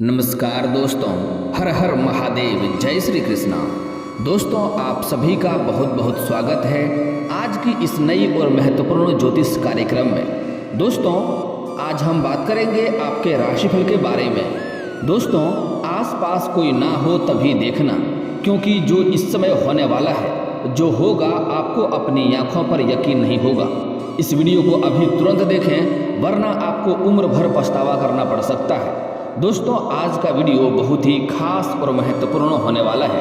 नमस्कार दोस्तों, हर हर महादेव, जय श्री कृष्णा। दोस्तों, आप सभी का बहुत बहुत स्वागत है आज की इस नई और महत्वपूर्ण ज्योतिष कार्यक्रम में। दोस्तों, आज हम बात करेंगे आपके राशिफल के बारे में। दोस्तों, आसपास कोई ना हो तभी देखना, क्योंकि जो इस समय होने वाला है, जो होगा, आपको अपनी आंखों पर यकीन नहीं होगा। इस वीडियो को अभी तुरंत देखें, वरना आपको उम्र भर पछतावा करना पड़ सकता है। दोस्तों, आज का वीडियो बहुत ही खास और महत्वपूर्ण होने वाला है।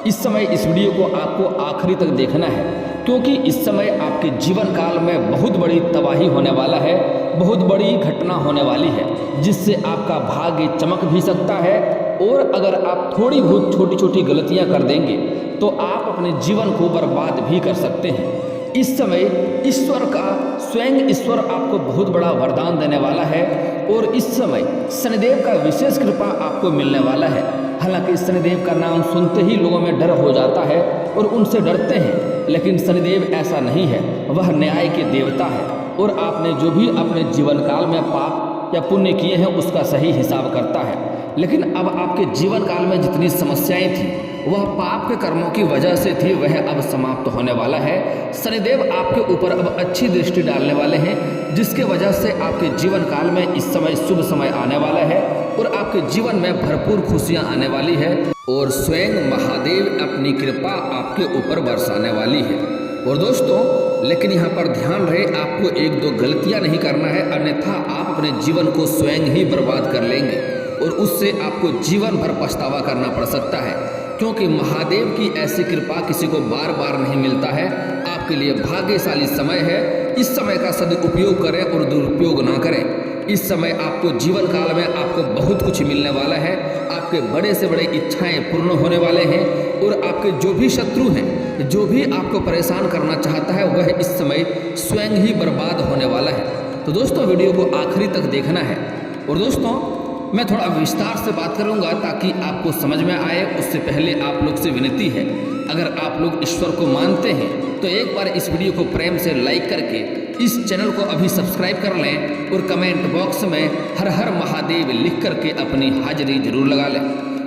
इस समय इस वीडियो को आपको आखिरी तक देखना है, क्योंकि इस समय आपके जीवन काल में बहुत बड़ी तबाही होने वाला है, बहुत बड़ी घटना होने वाली है, जिससे आपका भाग्य चमक भी सकता है। और अगर आप थोड़ी बहुत छोटी छोटी गलतियां कर देंगे तो आप अपने जीवन को बर्बाद भी कर सकते हैं। इस समय ईश्वर का स्वयं ईश्वर आपको बहुत बड़ा वरदान देने वाला है, और इस समय शनिदेव का विशेष कृपा आपको मिलने वाला है। हालांकि शनिदेव का नाम सुनते ही लोगों में डर हो जाता है और उनसे डरते हैं, लेकिन शनिदेव ऐसा नहीं है। वह न्याय के देवता है, और आपने जो भी अपने जीवन काल में पाप या पुण्य किए हैं उसका सही हिसाब करता है। लेकिन अब आपके जीवन काल में जितनी समस्याएं थी, वह पाप के कर्मों की वजह से थी, वह अब समाप्त होने वाला है। शनिदेव आपके ऊपर अब अच्छी दृष्टि डालने वाले हैं, जिसके वजह से आपके जीवन काल में इस समय शुभ समय आने वाला है, और आपके जीवन में भरपूर खुशियां आने वाली है, और स्वयं महादेव अपनी कृपा आपके ऊपर बरसाने वाली है। और दोस्तों, लेकिन यहाँ पर ध्यान रहे, आपको एक दो गलतियां नहीं करना है, अन्यथा आप अपने जीवन को स्वयं ही बर्बाद कर लेंगे, और उससे आपको जीवन भर पछतावा करना पड़ सकता है, क्योंकि महादेव की ऐसी कृपा किसी को बार बार नहीं मिलता है। आपके लिए भाग्यशाली समय है। इस समय का सदुपयोग करें और दुरुपयोग ना करें। इस समय आपको जीवन काल में आपको बहुत कुछ मिलने वाला है। आपके बड़े से बड़े इच्छाएं पूर्ण होने वाले हैं, और आपके जो भी शत्रु हैं, जो भी आपको परेशान करना चाहता है, वह इस समय स्वयं ही बर्बाद होने वाला है। तो दोस्तों, वीडियो को आखिरी तक देखना है। और दोस्तों, मैं थोड़ा विस्तार से बात करूंगा ताकि आपको समझ में आए। उससे पहले आप लोग से विनती है, अगर आप लोग ईश्वर को मानते हैं तो एक बार इस वीडियो को प्रेम से लाइक करके इस चैनल को अभी सब्सक्राइब कर लें, और कमेंट बॉक्स में हर हर महादेव लिख करके अपनी हाजिरी जरूर लगा लें।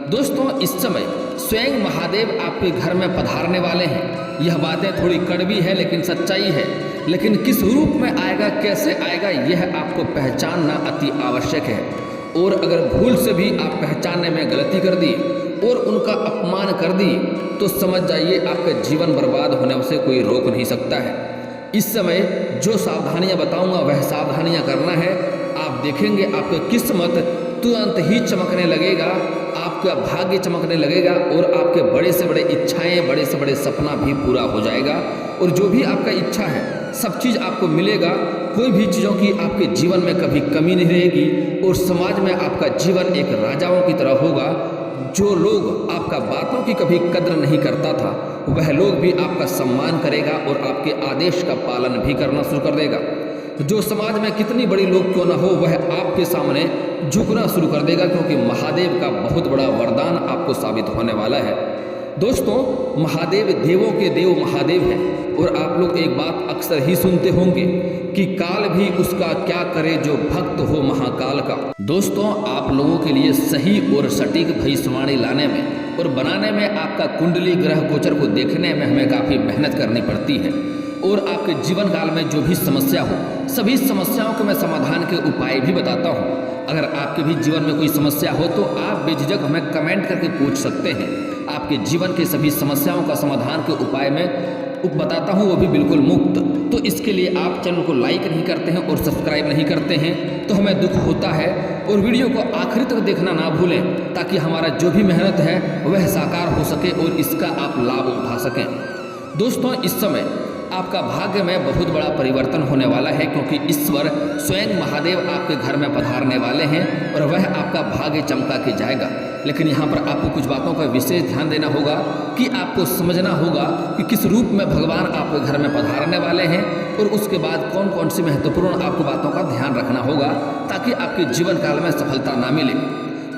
दोस्तों, इस समय स्वयं महादेव आपके घर में पधारने वाले हैं। यह बातें थोड़ी कड़वी है, लेकिन सच्चाई है। लेकिन किस रूप में आएगा, कैसे आएगा, यह आपको पहचानना अति आवश्यक है। और अगर भूल से भी आप पहचानने में गलती कर दी और उनका अपमान कर दी, तो समझ जाइए आपका जीवन बर्बाद होने से कोई रोक नहीं सकता है। इस समय जो सावधानियां बताऊंगा, वह सावधानियां करना है। आप देखेंगे आपका किस्मत तुरंत ही चमकने लगेगा, आपका भाग्य चमकने लगेगा, और आपके बड़े से बड़े इच्छाएं, बड़े से बड़े सपना भी पूरा हो जाएगा। और जो भी आपका इच्छा है, सब चीज़ आपको मिलेगा। कोई भी चीज़ों की आपके जीवन में कभी कमी नहीं रहेगी, और समाज में आपका जीवन एक राजाओं की तरह होगा। जो लोग आपका बातों की कभी कद्र नहीं करता था, वह लोग भी आपका सम्मान करेगा और आपके आदेश का पालन भी करना शुरू कर देगा। जो समाज में कितनी बड़ी लोग क्यों ना हो, वह आपके सामने झुकना शुरू कर देगा, क्योंकि महादेव का बहुत बड़ा वरदान आपको साबित होने वाला है। दोस्तों, महादेव देवों के देव महादेव हैं, और आप लोग एक बात अक्सर ही सुनते होंगे कि काल भी उसका क्या करे जो भक्त हो महाकाल का। दोस्तों, आप लोगों के लिए सही और सटीक भविष्यवाणी लाने में और बनाने में, आपका कुंडली ग्रह गोचर को देखने में हमें काफ़ी मेहनत करनी पड़ती है। और आपके जीवन काल में जो भी समस्या हो, सभी समस्याओं के मैं समाधान के उपाय भी बताता हूँ। अगर आपके भी जीवन में कोई समस्या हो तो आप बेझिझक हमें कमेंट करके पूछ सकते हैं। आपके जीवन के सभी समस्याओं का समाधान के उपाय में बताता हूँ, वो भी बिल्कुल मुफ्त। तो इसके लिए आप चैनल को लाइक नहीं करते हैं और सब्सक्राइब नहीं करते हैं तो हमें दुख होता है। और वीडियो को आखिरी तक देखना ना भूलें, ताकि हमारा जो भी मेहनत है वह साकार हो सके और इसका आप लाभ उठा सकें। दोस्तों, इस समय आपका भाग्य में बहुत बड़ा परिवर्तन होने वाला है, क्योंकि ईश्वर स्वयं महादेव आपके घर में पधारने वाले हैं, और वह आपका भाग्य चमका के जाएगा। लेकिन यहाँ पर आपको कुछ बातों का विशेष ध्यान देना होगा, कि आपको समझना होगा कि किस रूप में भगवान आपके घर में पधारने वाले हैं, और उसके बाद कौन कौन सी महत्वपूर्ण आपको बातों का ध्यान रखना होगा, ताकि आपके जीवन काल में सफलता ना मिले।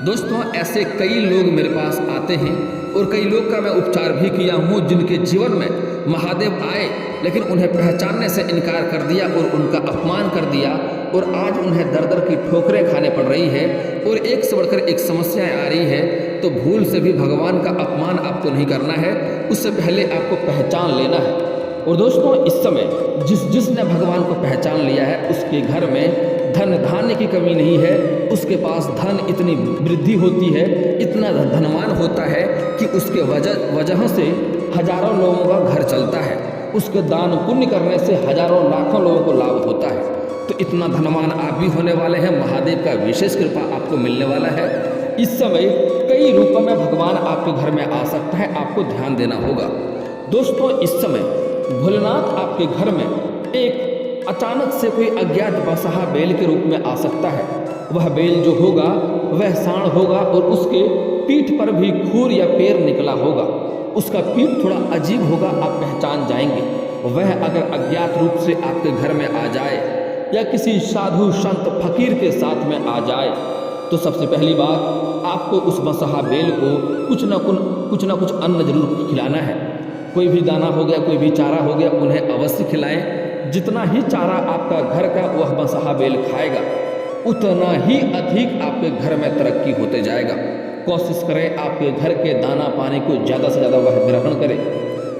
दोस्तों, ऐसे कई लोग मेरे पास आते हैं, और कई लोग का मैं उपचार भी किया हूँ, जिनके जीवन में महादेव आए, लेकिन उन्हें पहचानने से इनकार कर दिया और उनका अपमान कर दिया, और आज उन्हें दर दर की ठोकरें खाने पड़ रही है और एक से बढ़कर एक समस्याएं आ रही है, तो भूल से भी भगवान का अपमान आपको नहीं करना है, उससे पहले आपको पहचान लेना है। और दोस्तों, इस समय जिसने भगवान को पहचान लिया है उसके घर में धन धान्य की कमी नहीं है, उसके पास धन इतनी वृद्धि होती है, इतना धनवान होता है कि उसके वजह से हजारों लोगों का घर चलता है, उसके दान पुण्य करने से हजारों लाखों लोगों को लाभ होता है। तो इतना धनवान आप भी होने वाले हैं, महादेव का विशेष कृपा आपको मिलने वाला है। इस समय कई रूपों में भगवान आपके घर में आ सकता है, आपको ध्यान देना होगा। दोस्तों, इस समय भोलेनाथ आपके घर में एक अचानक से कोई अज्ञात बसहा बैल के रूप में आ सकता है। वह बैल जो होगा वह सांड होगा और उसके पीठ पर भी खूर या पैर निकला होगा, उसका पीठ थोड़ा अजीब होगा, आप पहचान जाएंगे। वह अगर अज्ञात रूप से आपके घर में आ जाए या किसी साधु संत फकीर के साथ में आ जाए, तो सबसे पहली बात आपको उस बसहा बैल को कुछ न कुछ अन्न जरूर खिलाना है। कोई भी दाना हो गया, कोई भी चारा हो गया, उन्हें अवश्य खिलाएं। जितना ही चारा आपका घर का वह बसहा बैल खाएगा, उतना ही अधिक आपके घर में तरक्की होते जाएगा। कोशिश करें आपके घर के दाना पानी को ज़्यादा से ज़्यादा वह ग्रहण करे।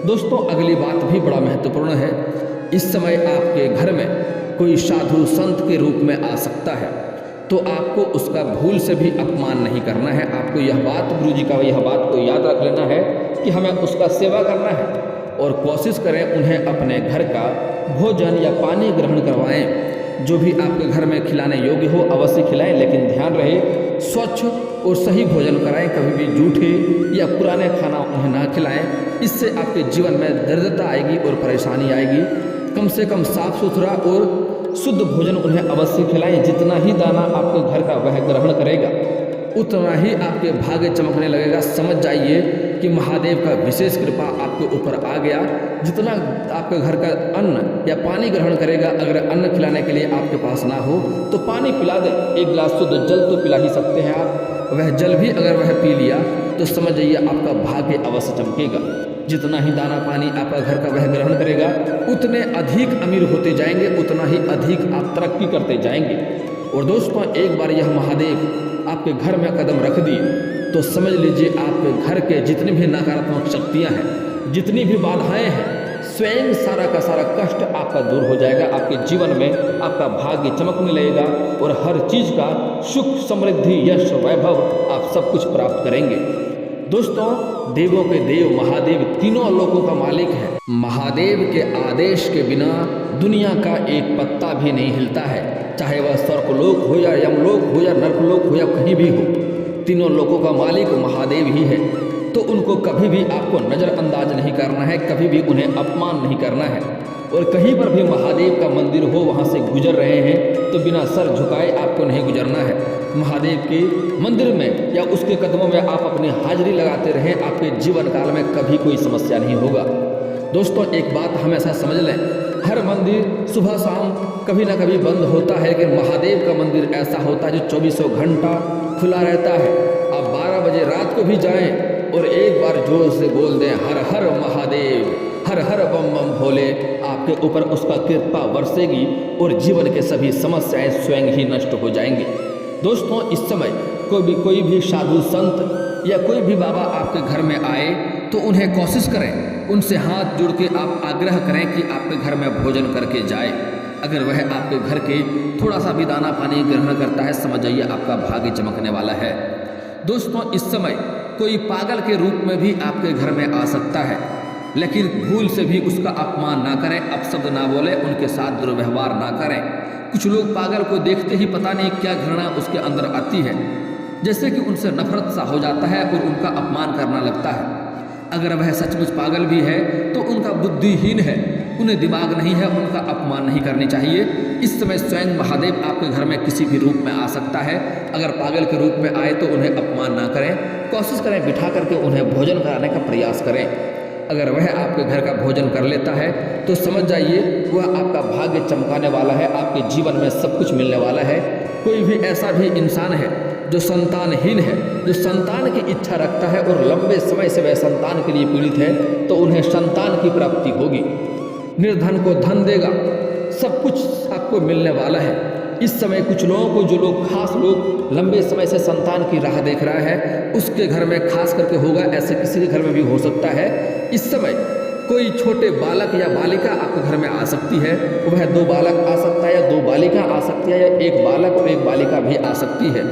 दोस्तों, अगली बात भी बड़ा महत्वपूर्ण है। इस समय आपके घर में कोई साधु संत के रूप में आ सकता है, तो आपको उसका भूल से भी अपमान नहीं करना है। आपको यह बात, गुरु जी का यह बात को याद रख लेना है कि हमें उसका सेवा करना है और कोशिश करें उन्हें अपने घर का भोजन या पानी ग्रहण करवाएं। जो भी आपके घर में खिलाने योग्य हो अवश्य खिलाएं, लेकिन ध्यान रहे स्वच्छ और सही भोजन कराएं। कभी भी जूठे या पुराने खाना उन्हें ना खिलाएं, इससे आपके जीवन में दरिद्रता आएगी और परेशानी आएगी। कम से कम साफ सुथरा और शुद्ध भोजन उन्हें अवश्य खिलाएं। जितना ही दाना आपके घर का वह ग्रहण करेगा, उतना ही आपके भाग्य चमकने लगेगा। समझ जाइए कि महादेव का विशेष कृपा आपके ऊपर आ गया। जितना आपके घर का अन्न या पानी ग्रहण करेगा, अगर अन्न खिलाने के लिए आपके पास ना हो तो पानी पिला दें। एक गिलास शुद्ध जल तो पिला ही सकते हैं आप, वह जल भी अगर वह पी लिया तो समझ जाइए आपका भाग्य अवश्य चमकेगा। जितना ही दाना पानी आपका घर का वह ग्रहण करेगा, उतने अधिक अमीर होते जाएंगे, उतना ही अधिक आप तरक्की करते जाएंगे। और दोस्तों, एक बार यह महादेव आपके घर में कदम रख दिए तो समझ लीजिए आपके घर के जितनी भी नकारात्मक शक्तियां हैं, जितनी भी बाधाएं हैं, स्वयं सारा का सारा कष्ट आपका दूर हो जाएगा। आपके जीवन में आपका भाग्य चमकने लगेगा और हर चीज़ का सुख समृद्धि यश वैभव आप सब कुछ प्राप्त करेंगे। दोस्तों, देवों के देव महादेव तीनों लोकों का मालिक है। महादेव के आदेश के बिना दुनिया का एक पत्ता भी नहीं हिलता है, चाहे वह स्वर्गलोक हो या यमलोक हो या नरकलोक हो या कहीं भी हो। तीनों लोकों का मालिक महादेव ही है, तो उनको कभी भी आपको नज़रअंदाज नहीं करना है, कभी भी उन्हें अपमान नहीं करना है। और कहीं पर भी महादेव का मंदिर हो, वहाँ से गुजर रहे हैं तो बिना सर झुकाए आपको नहीं गुजरना है। महादेव के मंदिर में या उसके कदमों में आप अपनी हाजिरी लगाते रहें, आपके जीवन काल में कभी कोई समस्या नहीं होगा। दोस्तों, एक बात हमेशा समझ लें, हर मंदिर सुबह शाम कभी ना कभी बंद होता है, लेकिन महादेव का मंदिर ऐसा होता है जो 24 घंटा खुला रहता है। आप 12 बजे रात को भी जाएं और एक बार जोर से बोल दें हर हर महादेव, हर हर बम बम भोले, आपके ऊपर उसका कृपा बरसेगी और जीवन के सभी समस्याएं स्वयं ही नष्ट हो जाएंगी। दोस्तों, इस समय कोई भी साधु संत या कोई भी बाबा आपके घर में आए तो उन्हें कोशिश करें, उनसे हाथ जोड़ के आप आग्रह करें कि आपके घर में भोजन करके जाए। अगर वह आपके घर के थोड़ा सा भी दाना पानी ग्रहण करता है, समझ जाइए आपका भाग्य चमकने वाला है। दोस्तों, इस समय कोई पागल के रूप में भी आपके घर में आ सकता है, लेकिन भूल से भी उसका अपमान ना करें, अपशब्द ना बोलें, उनके साथ दुर्व्यवहार ना करें। कुछ लोग पागल को देखते ही पता नहीं क्या घृणा उसके अंदर आती है, जैसे कि उनसे नफरत सा हो जाता है और उनका अपमान करना लगता है। अगर वह सचमुच पागल भी है तो उनका बुद्धिहीन है, उन्हें दिमाग नहीं है, उनका अपमान नहीं करनी चाहिए। इस समय स्वयं महादेव आपके घर में किसी भी रूप में आ सकता है। अगर पागल के रूप में आए तो उन्हें अपमान ना करें, कोशिश करें बिठा करके उन्हें भोजन कराने का प्रयास करें। अगर वह आपके घर का भोजन कर लेता है तो समझ जाइए वह आपका भाग्य चमकाने वाला है, आपके जीवन में सब कुछ मिलने वाला है। कोई भी ऐसा भी इंसान है जो संतानहीन है, जो संतान की इच्छा रखता है और लंबे समय से वह संतान के लिए पीड़ित है, तो उन्हें संतान की प्राप्ति होगी। निर्धन को धन देगा, सब कुछ आपको मिलने वाला है। इस समय कुछ लोगों को, जो लोग खास लोग लंबे समय से संतान की राह देख रहा है, उसके घर में खास करके होगा। ऐसे किसी के घर में भी हो सकता है। इस समय कोई छोटे बालक या बालिका आपके घर में आ सकती है। वह 2 बालक आ सकता है या 2 बालिका आ सकती है, या 1 बालक और 1 बालिका भी आ सकती है।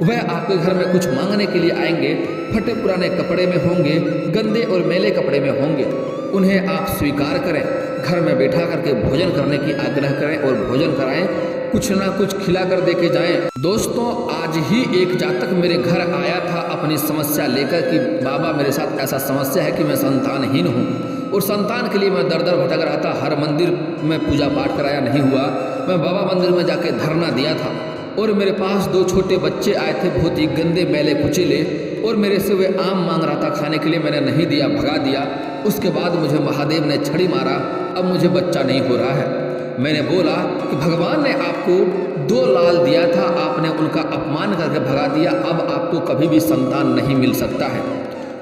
वह आपके घर में कुछ मांगने के लिए आएंगे। फटे पुराने कपड़े में होंगे, गंदे और मैले कपड़े में होंगे। उन्हें आप स्वीकार करें, घर में बैठा करके भोजन करने की आग्रह करें और भोजन कराएं, कुछ ना कुछ खिला कर दे के जाएं। दोस्तों, आज ही एक जातक मेरे घर आया था अपनी समस्या लेकर कि बाबा मेरे साथ ऐसा समस्या है कि मैं संतानहीन हूँ और संतान के लिए मैं दर दर भटक रहा था। हर मंदिर में पूजा पाठ कराया, नहीं हुआ। मैं बाबा मंदिर में जाके धरना दिया था और मेरे पास 2 छोटे बच्चे आए थे, बहुत ही गंदे मैले कुचीले, और मेरे से वे आम मांग रहा था खाने के लिए। मैंने नहीं दिया, भगा दिया। उसके बाद मुझे महादेव ने छड़ी मारा। अब मुझे बच्चा नहीं हो रहा है। मैंने बोला कि भगवान ने आपको 2 लाल दिया था, आपने उनका अपमान करके भगा दिया। अब आपको कभी भी संतान नहीं मिल सकता है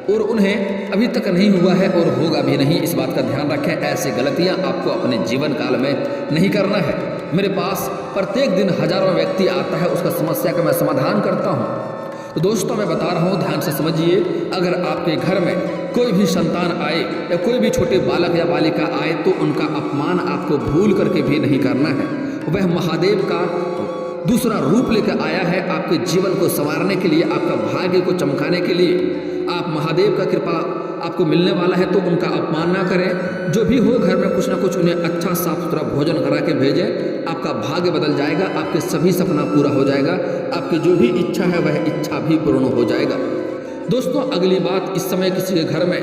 और उन्हें अभी तक नहीं हुआ है और होगा भी नहीं। इस बात का ध्यान रखें। ऐसी गलतियां आपको अपने जीवन काल में नहीं करना है। मेरे पास प्रत्येक दिन हजारों व्यक्ति आता है, उसका समस्या का मैं समाधान करता हूँ। तो दोस्तों, मैं बता रहा हूँ, ध्यान से समझिए। अगर आपके घर में कोई भी संतान आए या कोई भी छोटे बालक या बालिका आए तो उनका अपमान आपको भूल करके भी नहीं करना है। वह महादेव का दूसरा रूप लेकर आया है आपके जीवन को संवारने के लिए, आपका भाग्य को चमकाने के लिए। आप महादेव का कृपा आपको मिलने वाला है तो उनका अपमान ना करें। जो भी हो, घर में कुछ ना कुछ उन्हें अच्छा साफ सुथरा भोजन करा के भेजें। आपका भाग्य बदल जाएगा, आपके सभी सपना पूरा हो जाएगा, आपकी जो भी इच्छा है वह इच्छा भी पूर्ण हो जाएगा। दोस्तों, अगली बात, इस समय किसी के घर में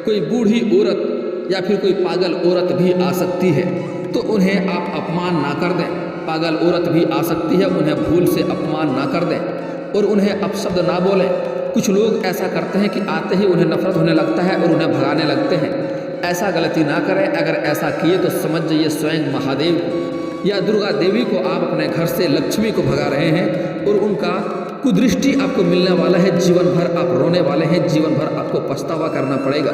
कोई बूढ़ी औरत या फिर कोई पागल औरत भी आ सकती है, तो उन्हें आप अपमान ना कर दें। पागल औरत भी आ सकती है, उन्हें भूल से अपमान ना कर दें और उन्हें अपशब्द ना बोलें। कुछ लोग ऐसा करते हैं कि आते ही उन्हें नफरत होने लगता है और उन्हें भगाने लगते हैं। ऐसा गलती ना करें। अगर ऐसा किए तो समझ जाइए स्वयं महादेव को या दुर्गा देवी को आप अपने घर से, लक्ष्मी को भगा रहे हैं और उनका कुदृष्टि आपको मिलने वाला है। जीवन भर आप रोने वाले हैं, जीवन भर आपको पछतावा करना पड़ेगा।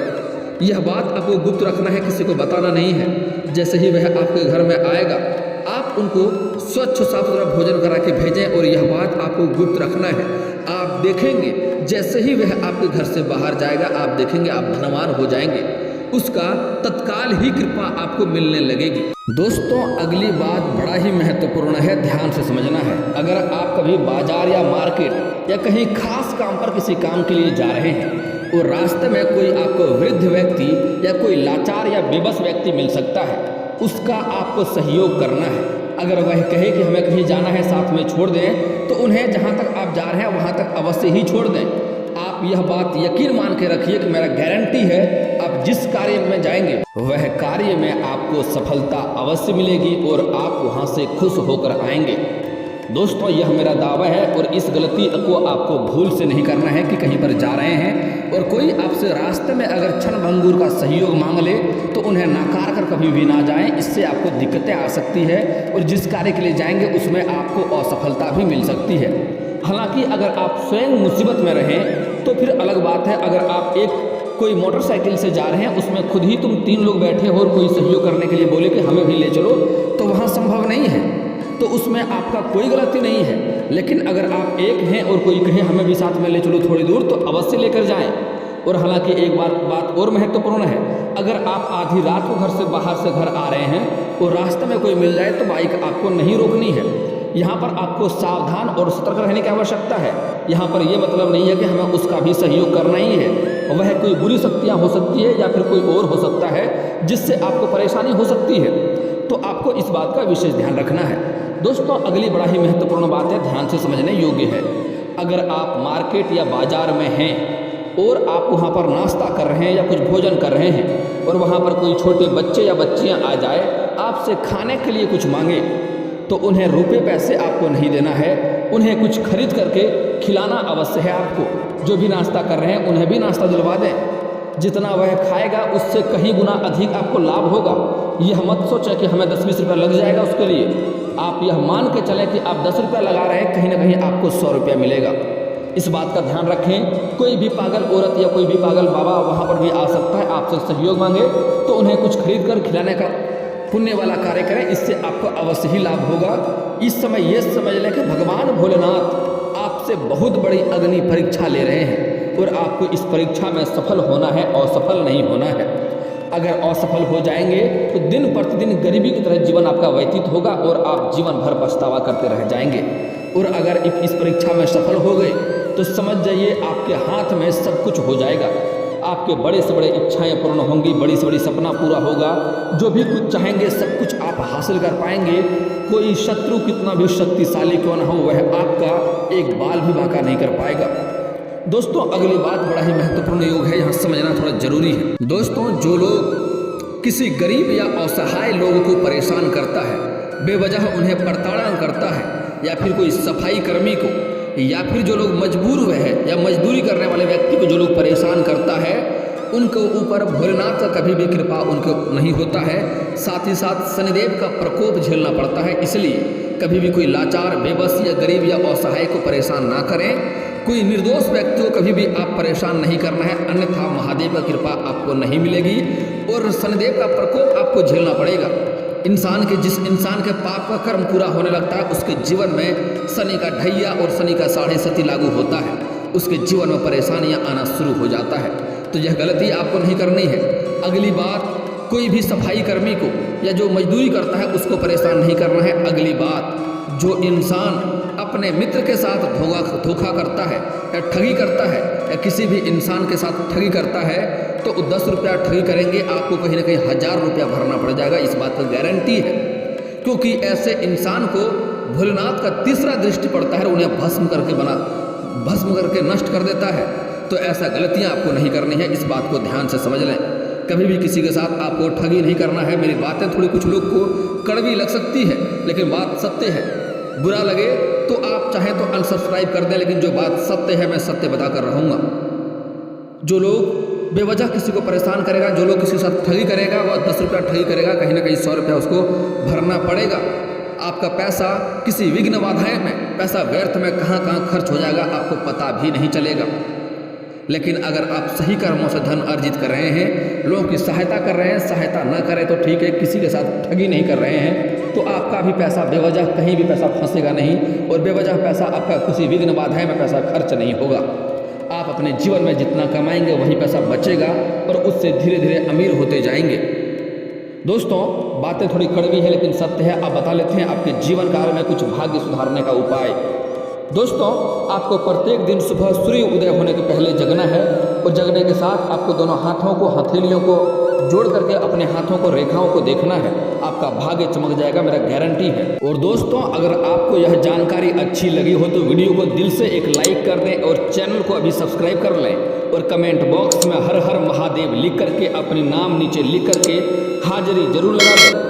यह बात आपको गुप्त रखना है, किसी को बताना नहीं है। जैसे ही वह आपके घर में आएगा, आप उनको स्वच्छ साफ सुथरा भोजन करा के भेजें और यह बात आपको गुप्त रखना है। आप देखेंगे जैसे ही वह आपके घर से बाहर जाएगा, आप देखेंगे आप धनवान हो जाएंगे। उसका तत्काल ही कृपा आपको मिलने लगेगी। दोस्तों, अगली बात बड़ा ही महत्वपूर्ण है, ध्यान से समझना है। अगर आप कभी बाजार या मार्केट या कहीं खास काम पर किसी काम के लिए जा रहे हैं और रास्ते में कोई आपको वृद्ध व्यक्ति या कोई लाचार या बेबस व्यक्ति मिल सकता है, उसका आपको सहयोग करना है। अगर वह कहे कि हमें कहीं जाना है, साथ में छोड़ दें, तो उन्हें जहाँ तक आप जा रहे हैं वहाँ तक अवश्य ही छोड़ दें। आप यह बात यकीन मान के रखिए कि मेरा गारंटी है, आप जिस कार्य में जाएंगे वह कार्य में आपको सफलता अवश्य मिलेगी और आप वहाँ से खुश होकर आएंगे। दोस्तों, यह मेरा दावा है और इस गलती को आपको भूल से नहीं करना है कि कहीं पर जा रहे हैं और कोई आपसे रास्ते में अगर क्षण भंगुर का सहयोग मांग ले तो उन्हें नकार कर कभी भी ना जाएं। इससे आपको दिक्कतें आ सकती है और जिस कार्य के लिए जाएंगे उसमें आपको असफलता भी मिल सकती है। हालांकि अगर आप स्वयं मुसीबत में रहें तो फिर अलग बात है। अगर आप कोई मोटरसाइकिल से जा रहे हैं, उसमें खुद ही तुम 3 लोग बैठे हो और कोई सहयोग करने के लिए बोले कि हमें भी ले चलो, तो वहाँ संभव नहीं है, तो उसमें आपका कोई गलती नहीं है। लेकिन अगर आप एक हैं और कोई कहे हमें भी साथ में ले चलो थोड़ी दूर, तो अवश्य लेकर जाएं। और हालांकि एक बात और महत्वपूर्ण है, अगर आप आधी रात को घर से बाहर से घर आ रहे हैं और रास्ते में कोई मिल जाए तो बाइक आपको नहीं रोकनी है। यहाँ पर आपको सावधान और सतर्क रहने की आवश्यकता है। यहाँ पर यह मतलब नहीं है कि हमें उसका भी सहयोग करना ही है। वह कोई बुरी शक्तियाँ हो सकती है या फिर कोई और हो सकता है जिससे आपको परेशानी हो सकती है, तो आपको इस बात का विशेष ध्यान रखना है। दोस्तों, अगली बड़ा ही महत्वपूर्ण बात है, ध्यान से समझने योग्य है। अगर आप मार्केट या बाजार में हैं और आप वहाँ पर नाश्ता कर रहे हैं या कुछ भोजन कर रहे हैं और वहाँ पर कोई छोटे बच्चे या बच्चियाँ आ जाए, आपसे खाने के लिए कुछ मांगे, तो उन्हें रुपए पैसे आपको नहीं देना है, उन्हें कुछ खरीद करके खिलाना अवश्य है। आपको जो भी नाश्ता कर रहे हैं उन्हें भी नाश्ता दिलवा दें। जितना वह खाएगा उससे कहीं गुना अधिक आपको लाभ होगा। यह मत सोचें कि हमें 10-20 रुपया लग जाएगा उसके लिए। आप यह मान के चलें कि आप 10 रुपया लगा रहे हैं, कहीं ना कहीं आपको 100 रुपया मिलेगा। इस बात का ध्यान रखें। कोई भी पागल औरत या कोई भी पागल बाबा वहाँ पर भी आ सकता है, आपसे सहयोग मांगे तो उन्हें कुछ खरीद कर खिलाने का पुण्य वाला कार्य करें, इससे आपको अवश्य ही लाभ होगा। इस समय ये समझ लें कि भगवान भोलेनाथ आपसे बहुत बड़ी अग्नि परीक्षा ले रहे हैं और आपको इस परीक्षा में सफल होना है, असफल नहीं होना है। अगर असफल हो जाएंगे तो दिन प्रतिदिन गरीबी की तरह जीवन आपका व्यतीत होगा और आप जीवन भर पछतावा करते रह जाएंगे। और अगर इस परीक्षा में सफल हो गए तो समझ जाइए आपके हाथ में सब कुछ हो जाएगा। आपके बड़े से बड़े इच्छाएं पूर्ण होंगी, बड़ी से बड़ी सपना पूरा होगा, जो भी कुछ चाहेंगे सब कुछ आप हासिल कर पाएंगे। कोई शत्रु कितना भी शक्तिशाली क्यों ना हो, वह आपका एक बाल भी बांका नहीं कर पाएगा। दोस्तों अगली बात बड़ा ही महत्वपूर्ण योग है, यहाँ समझना थोड़ा जरूरी है। दोस्तों जो लोग किसी गरीब या असहाय लोगों को परेशान करता है, बेवजह उन्हें प्रताड़ना करता है, या फिर कोई सफाई कर्मी को, या फिर जो लोग मजबूर हुए हैं या मजदूरी करने वाले व्यक्ति को जो लोग परेशान करता है, उनके ऊपर भोलेनाथ का कभी भी कृपा उनको नहीं होता है। साथ ही साथ शनिदेव का प्रकोप झेलना पड़ता है। इसलिए कभी भी कोई लाचार, बेबस या गरीब या असहाय को परेशान ना करें। कोई निर्दोष व्यक्ति को कभी भी आप परेशान नहीं करना है, अन्यथा महादेव का कृपा आपको नहीं मिलेगी और शनिदेव का प्रकोप आपको झेलना पड़ेगा। जिस इंसान के पाप का कर्म पूरा होने लगता है, उसके जीवन में शनि का ढैया और शनि का 6.5 लागू होता है। उसके जीवन में परेशानियां आना शुरू हो जाता है। तो यह गलती आपको नहीं करनी है। अगली बात, कोई भी सफाई कर्मी को या जो मजदूरी करता है उसको परेशान नहीं करना है। अगली बात, जो इंसान अपने मित्र के साथ धोखा करता है या ठगी करता है या किसी भी इंसान के साथ ठगी करता है, तो 10 रुपया ठगी करेंगे, आपको कहीं ना कहीं 1000 रुपया भरना पड़ जाएगा। इस बात की गारंटी है, क्योंकि ऐसे इंसान को भोलेनाथ का तीसरा दृष्टि पड़ता है, उन्हें भस्म करके नष्ट कर देता है। तो ऐसा गलतियां आपको नहीं करनी है, इस बात को ध्यान से समझ लें। कभी भी किसी के साथ आपको ठगी नहीं करना है। मेरी बातें थोड़ी कुछ लोग को कड़वी लग सकती है, लेकिन बात सत्य है। बुरा लगे तो आप चाहें तो अनसब्सक्राइब कर दें, लेकिन जो बात सत्य है मैं सत्य बता कर रहूँगा। जो लोग बेवजह किसी को परेशान करेगा, जो लोग किसी के साथ ठगी करेगा, वह 10 रुपया ठगी करेगा, कहीं ना कहीं 100 रुपया उसको भरना पड़ेगा। आपका पैसा किसी विघ्न बाधाएं में, पैसा व्यर्थ में कहाँ खर्च हो जाएगा आपको पता भी नहीं चलेगा। लेकिन अगर आप सही कर्मों से धन अर्जित कर रहे हैं, लोगों की सहायता कर रहे हैं, सहायता न करें तो ठीक है, किसी के साथ ठगी नहीं कर रहे हैं, तो आपका भी पैसा बेवजह कहीं भी पैसा फंसेगा नहीं और बेवजह पैसा आपका किसी विघ्न बाधाएं में पैसा खर्च नहीं होगा। आप अपने जीवन में जितना कमाएंगे वही पैसा बचेगा और उससे धीरे धीरे अमीर होते जाएंगे। दोस्तों बातें थोड़ी कड़वी है लेकिन सत्य है। आप बता लेते हैं आपके जीवन काल में कुछ भाग्य सुधारने का उपाय। दोस्तों आपको प्रत्येक दिन सुबह सूर्य उदय होने के पहले जगना है और जगने के साथ आपको दोनों हाथों को, हथेलियों को जोड़ करके अपने हाथों को, रेखाओं को देखना है। आपका भाग्य चमक जाएगा, मेरा गारंटी है। और दोस्तों अगर आपको यह जानकारी अच्छी लगी हो तो वीडियो को दिल से एक लाइक कर दें और चैनल को अभी सब्सक्राइब कर लें और कमेंट बॉक्स में हर हर महादेव लिख करके अपने नाम नीचे लिख करके हाजिरी जरूर लगा दें।